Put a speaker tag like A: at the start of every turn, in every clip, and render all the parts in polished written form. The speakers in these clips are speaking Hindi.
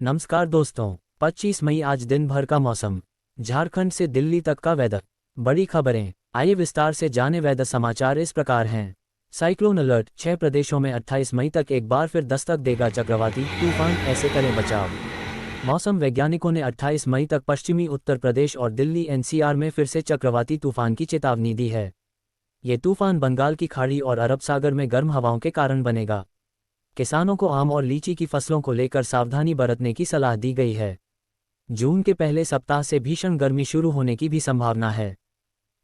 A: नमस्कार दोस्तों। 25 मई आज दिन भर का मौसम, झारखंड से दिल्ली तक का वेदर। बड़ी खबरें, आइए विस्तार से जाने। वेदर समाचार इस प्रकार हैं। साइक्लोन अलर्ट, 6 प्रदेशों में 28 मई तक एक बार फिर दस्तक देगा चक्रवाती तूफान, ऐसे करें बचाव। मौसम वैज्ञानिकों ने 28 मई तक पश्चिमी उत्तर प्रदेश और दिल्ली एनसीआर में फिर से चक्रवाती तूफान की चेतावनी दी है। ये तूफान बंगाल की खाड़ी और अरब सागर में गर्म हवाओं के कारण बनेगा। किसानों को आम और लीची की फसलों को लेकर सावधानी बरतने की सलाह दी गई है। जून के पहले सप्ताह से भीषण गर्मी शुरू होने की भी संभावना है।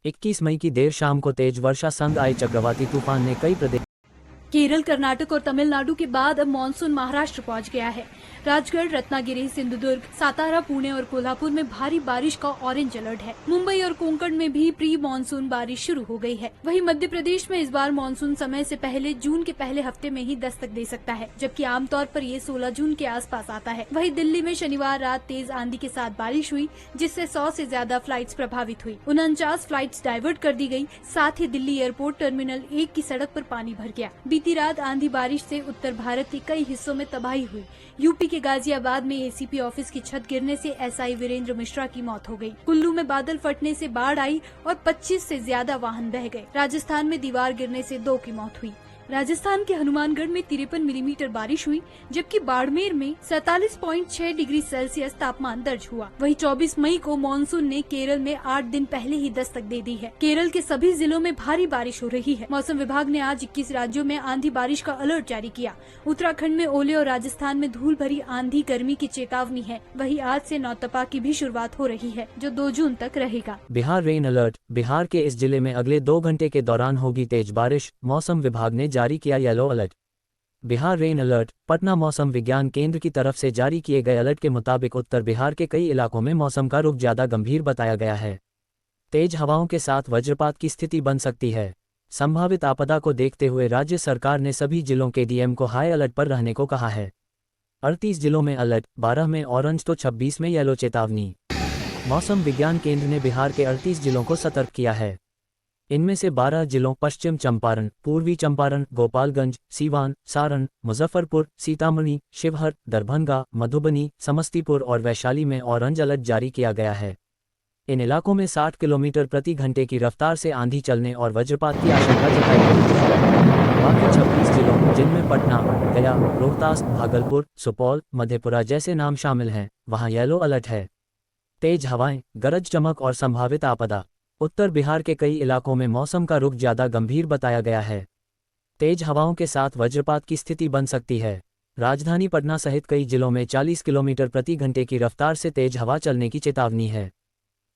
A: 21 मई की देर शाम को तेज वर्षा संग आए चक्रवाती तूफान ने कई प्रदेश।
B: केरल, कर्नाटक और तमिलनाडु के बाद अब मानसून महाराष्ट्र पहुंच गया है। राजगढ़, रत्नागिरी, सिंधुदुर्ग, सातारा, पुणे और कोल्हापुर में भारी बारिश का ऑरेंज अलर्ट है। मुंबई और कोंकण में भी प्री मानसून बारिश शुरू हो गई है। वहीं मध्य प्रदेश में इस बार मानसून समय से पहले जून के पहले हफ्ते में ही दस्तक दे सकता है, जबकि आमतौर पर ये 16 जून के आसपास आता है। वहीं दिल्ली में शनिवार रात तेज आंधी के साथ बारिश हुई, जिससे 100 से ज्यादा फ्लाइट्स प्रभावित हुई। 49 फ्लाइट्स डाइवर्ट कर दी गयी। साथ ही दिल्ली एयरपोर्ट टर्मिनल 1 की सड़क पर पानी भर गया। बीती रात आंधी बारिश से उत्तर भारत के कई हिस्सों में तबाही हुई। यूपी के गाजियाबाद में एसीपी ऑफिस की छत गिरने से एसआई वीरेंद्र मिश्रा की मौत हो गई। कुल्लू में बादल फटने से बाढ़ आई और 25 से ज्यादा वाहन बह गए। राजस्थान में दीवार गिरने से 2 की मौत हुई। राजस्थान के हनुमानगढ़ में 53 मिलीमीटर बारिश हुई, जबकि बाड़मेर में 47.6 डिग्री सेल्सियस तापमान दर्ज हुआ। वहीं 24 मई को मानसून ने केरल में 8 दिन पहले ही दस्तक दे दी है। केरल के सभी जिलों में भारी बारिश हो रही है। मौसम विभाग ने आज 21 राज्यों में आंधी बारिश का अलर्ट जारी किया। उत्तराखंड में ओले और राजस्थान में धूल भरी आंधी गर्मी की चेतावनी है। वहीं आज से नौतपा की भी शुरुआत हो रही है, जो 2 जून तक रहेगा।
A: बिहार रेन अलर्ट, बिहार के इस जिले में अगले 2 घंटे के दौरान होगी तेज बारिश। मौसम विभाग ने जारी किया yellow alert. Bihar rain alert, Patna मौसम विज्ञान केंद्र की तरफ से जारी किए गए अलर्ट के मुताबिक उत्तर बिहार के कई इलाकों में मौसम का रुख ज्यादा गंभीर बताया गया है। तेज हवाओं के साथ वज्रपात की स्थिति बन सकती है। संभावित आपदा को देखते हुए राज्य सरकार ने सभी जिलों के डीएम को हाई अलर्ट पर रहने को कहा है। 38 जिलों में अलर्ट, 12 में ऑरेंज तो 26 में येलो चेतावनी। मौसम विज्ञान केंद्र ने बिहार के 38 जिलों को सतर्क किया है। इनमें से 12 जिलों पश्चिम चंपारण, पूर्वी चंपारण, गोपालगंज, सीवान, सारण, मुजफ्फरपुर, सीतामढ़ी, शिवहर, दरभंगा, मधुबनी, समस्तीपुर और वैशाली में ऑरेंज अलर्ट जारी किया गया है। इन इलाकों में 60 किलोमीटर प्रति घंटे की रफ्तार से आंधी चलने और वज्रपात की आशंका जताई गई है। बाकी 26 जिलों, जिनमें पटना, गया, रोहतास, भागलपुर, सुपौल, मधेपुरा जैसे नाम शामिल हैं, वहां येलो अलर्ट है। तेज हवाएं, गरज चमक और संभावित आपदा। उत्तर बिहार के कई इलाकों में मौसम का रुख ज्यादा गंभीर बताया गया है। तेज हवाओं के साथ वज्रपात की स्थिति बन सकती है। राजधानी पटना सहित कई जिलों में 40 किलोमीटर प्रति घंटे की रफ्तार से तेज हवा चलने की चेतावनी है।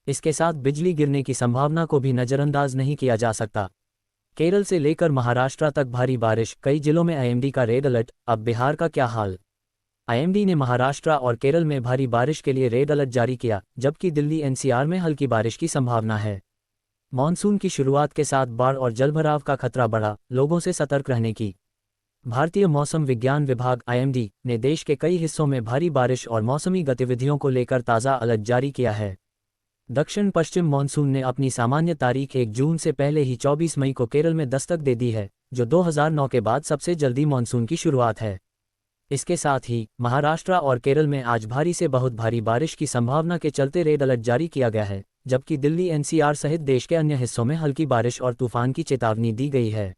A: इसके साथ बिजली गिरने की संभावना को भी नजरअंदाज नहीं किया जा सकता। केरल से लेकर महाराष्ट्र तक भारी बारिश, कई जिलों में आईएमडी का रेड अलर्ट। अब बिहार का क्या हाल? आईएमडी ने महाराष्ट्र और केरल में भारी बारिश के लिए रेड अलर्ट जारी किया, जबकि दिल्ली एनसीआर में हल्की बारिश की संभावना है। मॉनसून की शुरुआत के साथ बाढ़ और जलभराव का खतरा बढ़ा, लोगों से सतर्क रहने की। भारतीय मौसम विज्ञान विभाग आईएमडी ने देश के कई हिस्सों में भारी बारिश और मौसमी गतिविधियों को लेकर ताज़ा अलर्ट जारी किया है। दक्षिण पश्चिम मॉनसून ने अपनी सामान्य तारीख 1 जून से पहले ही 24 मई को केरल में दस्तक दे दी है, जो 2009 के बाद सबसे जल्दी मॉनसून की शुरुआत है। इसके साथ ही महाराष्ट्र और केरल में आज भारी से बहुत भारी बारिश की संभावना के चलते रेड अलर्ट जारी किया गया है, जबकि दिल्ली एनसीआर सहित देश के अन्य हिस्सों में हल्की बारिश और तूफान की चेतावनी दी गई है।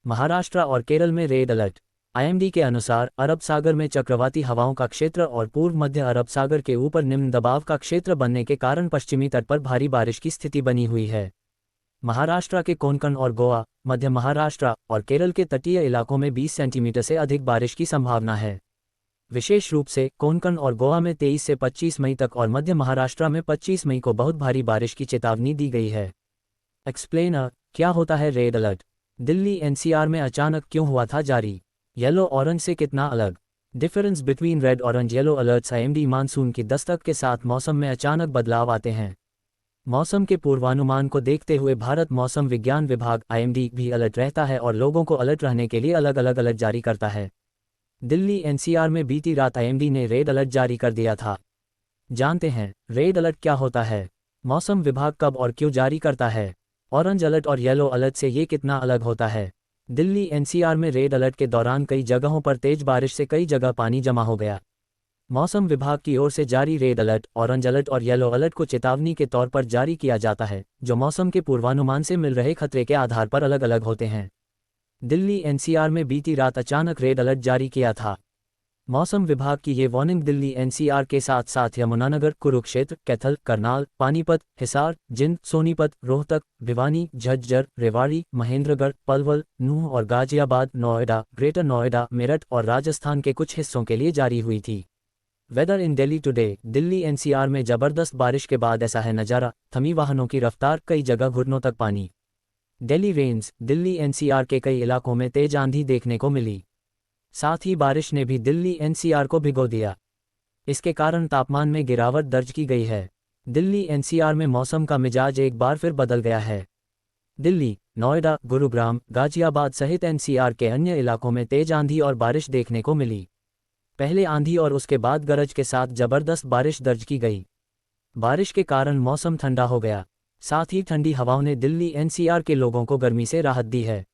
A: महाराष्ट्र और केरल में रेड अलर्ट। आईएमडी के अनुसार अरब सागर में चक्रवाती हवाओं का क्षेत्र और पूर्व मध्य अरब सागर के ऊपर निम्न दबाव का क्षेत्र बनने के कारण पश्चिमी तट पर भारी बारिश की स्थिति बनी हुई है। महाराष्ट्र के कोंकण और गोवा, मध्य महाराष्ट्र और केरल के तटीय इलाकों में 20 सेंटीमीटर से अधिक बारिश की संभावना है। विशेष रूप से कोंकण और गोवा में 23 से 25 मई तक और मध्य महाराष्ट्र में 25 मई को बहुत भारी बारिश की चेतावनी दी गई है। एक्सप्लेनर, क्या होता है रेड अलर्ट? दिल्ली एनसीआर में अचानक क्यों हुआ था जारी? येलो ऑरेंज से कितना अलग? Difference between red orange yellow alerts. IMD monsoon की दस्तक के साथ मौसम में अचानक बदलाव आते हैं। मौसम के पूर्वानुमान को देखते हुए भारत मौसम विज्ञान विभाग आईएमडी भी अलर्ट रहता है और लोगों को अलर्ट रहने के लिए अलग अलग अलर्ट जारी करता है। दिल्ली एनसीआर में बीती रात आईएमडी ने रेड अलर्ट जारी कर दिया था। जानते हैं रेड अलर्ट क्या होता है, मौसम विभाग कब और क्यों जारी करता है, ऑरेंज अलर्ट और येलो अलर्ट से ये कितना अलग होता है। दिल्ली एनसीआर में रेड अलर्ट के दौरान कई जगहों पर तेज बारिश से कई जगह पानी जमा हो गया। मौसम विभाग की ओर से जारी रेड अलर्ट, ऑरेंज अलर्ट और येलो अलर्ट को चेतावनी के तौर पर जारी किया जाता है, जो मौसम के पूर्वानुमान से मिल रहे खतरे के आधार पर अलग अलग होते हैं। दिल्ली एनसीआर में बीती रात अचानक रेड अलर्ट जारी किया था। मौसम विभाग की ये वार्निंग दिल्ली एनसीआर के साथ साथ यमुनानगर, कुरुक्षेत्र, कैथल, करनाल, पानीपत, हिसार, जिंद, सोनीपत, रोहतक, भिवानी, झज्जर, रेवाड़ी, महेंद्रगढ़, पलवल, नूंह और गाजियाबाद, नोएडा, ग्रेटर नोएडा, मेरठ और राजस्थान के कुछ हिस्सों के लिए जारी हुई थी। वेदर इन दिल्ली टुडे। दिल्ली एनसीआर में जबरदस्त बारिश के बाद ऐसा है नज़ारा, थमी वाहनों की रफ्तार, कई जगह घुटनों तक पानी। दिल्ली रेन्स। दिल्ली एनसीआर के कई इलाकों में तेज आंधी देखने को मिली। साथ ही बारिश ने भी दिल्ली एनसीआर को भिगो दिया। इसके कारण तापमान में गिरावट दर्ज की गई है। दिल्ली एनसीआर में मौसम का मिजाज एक बार फिर बदल गया है। दिल्ली, नोएडा, गुरुग्राम, गाजियाबाद सहित एनसीआर के अन्य इलाकों में तेज आंधी और बारिश देखने को मिली। पहले आंधी और उसके बाद गरज के साथ जबरदस्त बारिश दर्ज की गई। बारिश के कारण मौसम ठंडा हो गया। साथ ही ठंडी हवाओं ने दिल्ली एनसीआर के लोगों को गर्मी से राहत दी है।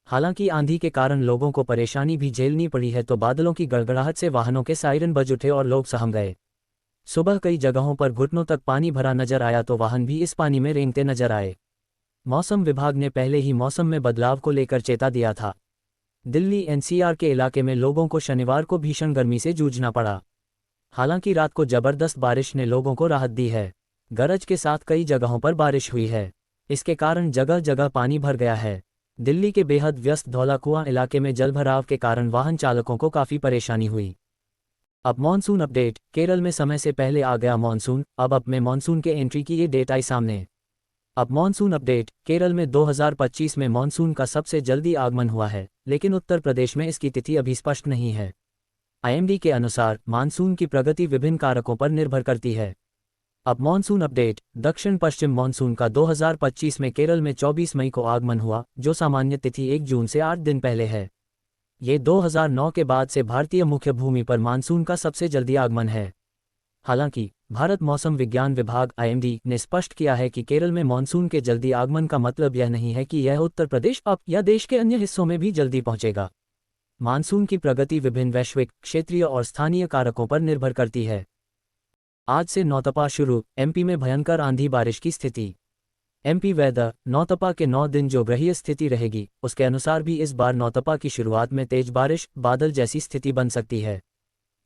A: हालांकि आंधी के कारण लोगों को परेशानी भी झेलनी पड़ी है, तो बादलों की गड़गड़ाहट से वाहनों के सायरन बज उठे और लोग सहम गए। सुबह कई जगहों पर घुटनों तक पानी भरा नजर आया, तो वाहन भी इस पानी में रेंगते नजर आए। मौसम विभाग ने पहले ही मौसम में बदलाव को लेकर चेता दिया था। दिल्ली एनसीआर के इलाके में लोगों को शनिवार को भीषण गर्मी से जूझना पड़ा। हालांकि रात को जबरदस्त बारिश ने लोगों को राहत दी है। गरज के साथ कई जगहों पर बारिश हुई है। इसके कारण जगह जगह पानी भर गया है। दिल्ली के बेहद व्यस्त धौलाकुआं इलाके में जलभराव के कारण वाहन चालकों को काफ़ी परेशानी हुई। अब मॉनसून अपडेट। केरल में समय से पहले आ गया मॉनसून। अब में मॉनसून के एंट्री की ये डेट आई सामने। अब मॉनसून अपडेट। केरल में 2025 में मॉनसून का सबसे जल्दी आगमन हुआ है, लेकिन उत्तर प्रदेश में इसकी तिथि अभी स्पष्ट नहीं है। आईएमडी के अनुसार मानसून की प्रगति विभिन्न कारकों पर निर्भर करती है। अब मॉनसून अपडेट। दक्षिण पश्चिम मॉनसून का 2025 में केरल में 24 मई को आगमन हुआ, जो सामान्य तिथि 1 जून से 8 दिन पहले है। ये 2009 के बाद से भारतीय मुख्य भूमि पर मानसून का सबसे जल्दी आगमन है। हालांकि भारत मौसम विज्ञान विभाग आईएमडी ने स्पष्ट किया है कि केरल में मानसून के जल्दी आगमन का मतलब यह नहीं है कि यह उत्तर प्रदेश या देश के अन्य हिस्सों में भी जल्दी पहुंचेगा। मानसून की प्रगति विभिन्न वैश्विक, क्षेत्रीय और स्थानीय कारकों पर निर्भर करती है। आज से नौतपा शुरू। एमपी में भयंकर आंधी बारिश की स्थिति। MP weather. नौतपा के 9 दिन जो ग्रहीय स्थिति रहेगी, उसके अनुसार भी इस बार नौतपा की शुरुआत में तेज बारिश, बादल जैसी स्थिति बन सकती है।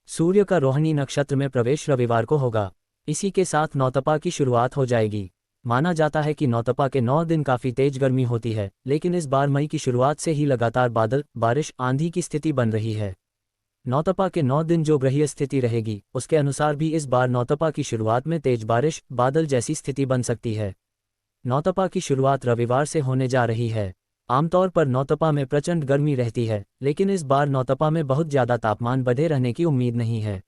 A: सूर्य का रोहिणी नक्षत्र में प्रवेश रविवार को होगा। इसी के साथ नौतपा की शुरुआत हो जाएगी। माना जाता है कि नौतपा के 9 दिन काफ़ी तेज गर्मी होती है, लेकिन इस बार मई की शुरुआत से ही लगातार बादल, बारिश, आंधी की स्थिति बन रही है। नौतपा के 9 दिन जो ग्रहीय स्थिति रहेगी, उसके अनुसार भी इस बार नौतपा की शुरुआत में तेज बारिश, बादल जैसी स्थिति बन सकती है। नौतपा की शुरुआत रविवार से होने जा रही है। आमतौर पर नौतपा में प्रचंड गर्मी रहती है, लेकिन इस बार नौतपा में बहुत ज़्यादा तापमान बढ़े रहने की उम्मीद नहीं है।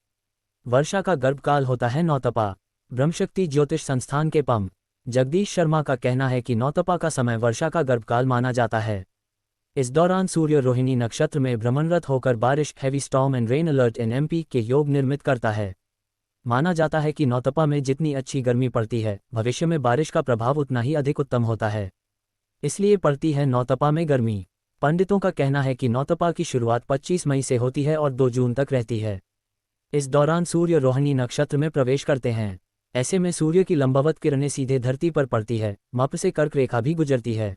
A: वर्षा का गर्भकाल होता है नौतपा। ब्रह्मशक्ति ज्योतिष संस्थान के पम जगदीश शर्मा का कहना है कि नौतपा का समय वर्षा का गर्भकाल माना जाता है। इस दौरान सूर्य रोहिणी नक्षत्र में भ्रमणरत होकर बारिश, heavy storm and rain alert in MP के योग निर्मित करता है। माना जाता है कि नौतपा में जितनी अच्छी गर्मी पड़ती है, भविष्य में बारिश का प्रभाव उतना ही अधिक उत्तम होता है। इसलिए पड़ती है नौतपा में गर्मी। पंडितों का कहना है कि नौतपा की शुरुआत 25 मई से होती है और 2 जून तक रहती है। इस दौरान सूर्य रोहिणी नक्षत्र में प्रवेश करते हैं। ऐसे में सूर्य की लंबवत किरणें सीधे धरती पर पड़ती है। मप्र से कर्क रेखा भी गुजरती है।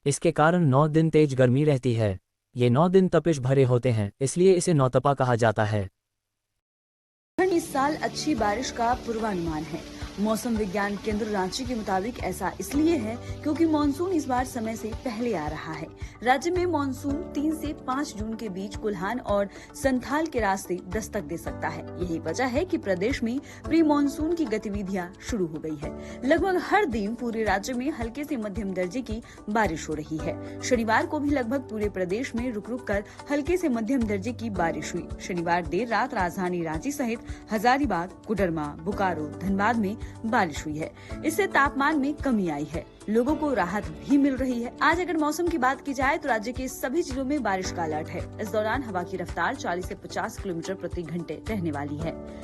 A: इसके कारण 9 दिन तेज गर्मी रहती है। ये 9 दिन तपिश भरे होते हैं, इसलिए इसे नौतपा कहा जाता है।
C: इस साल अच्छी बारिश का पूर्वानुमान है। मौसम विज्ञान केंद्र रांची के मुताबिक ऐसा इसलिए है क्योंकि मानसून इस बार समय से पहले आ रहा है। राज्य में मानसून 3 से 5 जून के बीच कुल्हान और संथाल के रास्ते दस्तक दे सकता है। यही वजह है कि प्रदेश में प्री मानसून की गतिविधियां शुरू हो गई है। लगभग हर दिन पूरे राज्य में हल्के से मध्यम दर्जे की बारिश हो रही है। शनिवार को भी लगभग पूरे प्रदेश में रुक रुक कर हल्के से मध्यम दर्जे की बारिश हुई। शनिवार देर रात राजधानी रांची सहित हजारीबाग, कोडरमा, बोकारो, धनबाद में बारिश हुई है। इससे तापमान में कमी आई है, लोगों को राहत भी मिल रही है। आज अगर मौसम की बात की जाए तो राज्य के सभी जिलों में बारिश का अलर्ट है। इस दौरान हवा की रफ्तार 40 से 50 किलोमीटर प्रति घंटे रहने वाली है।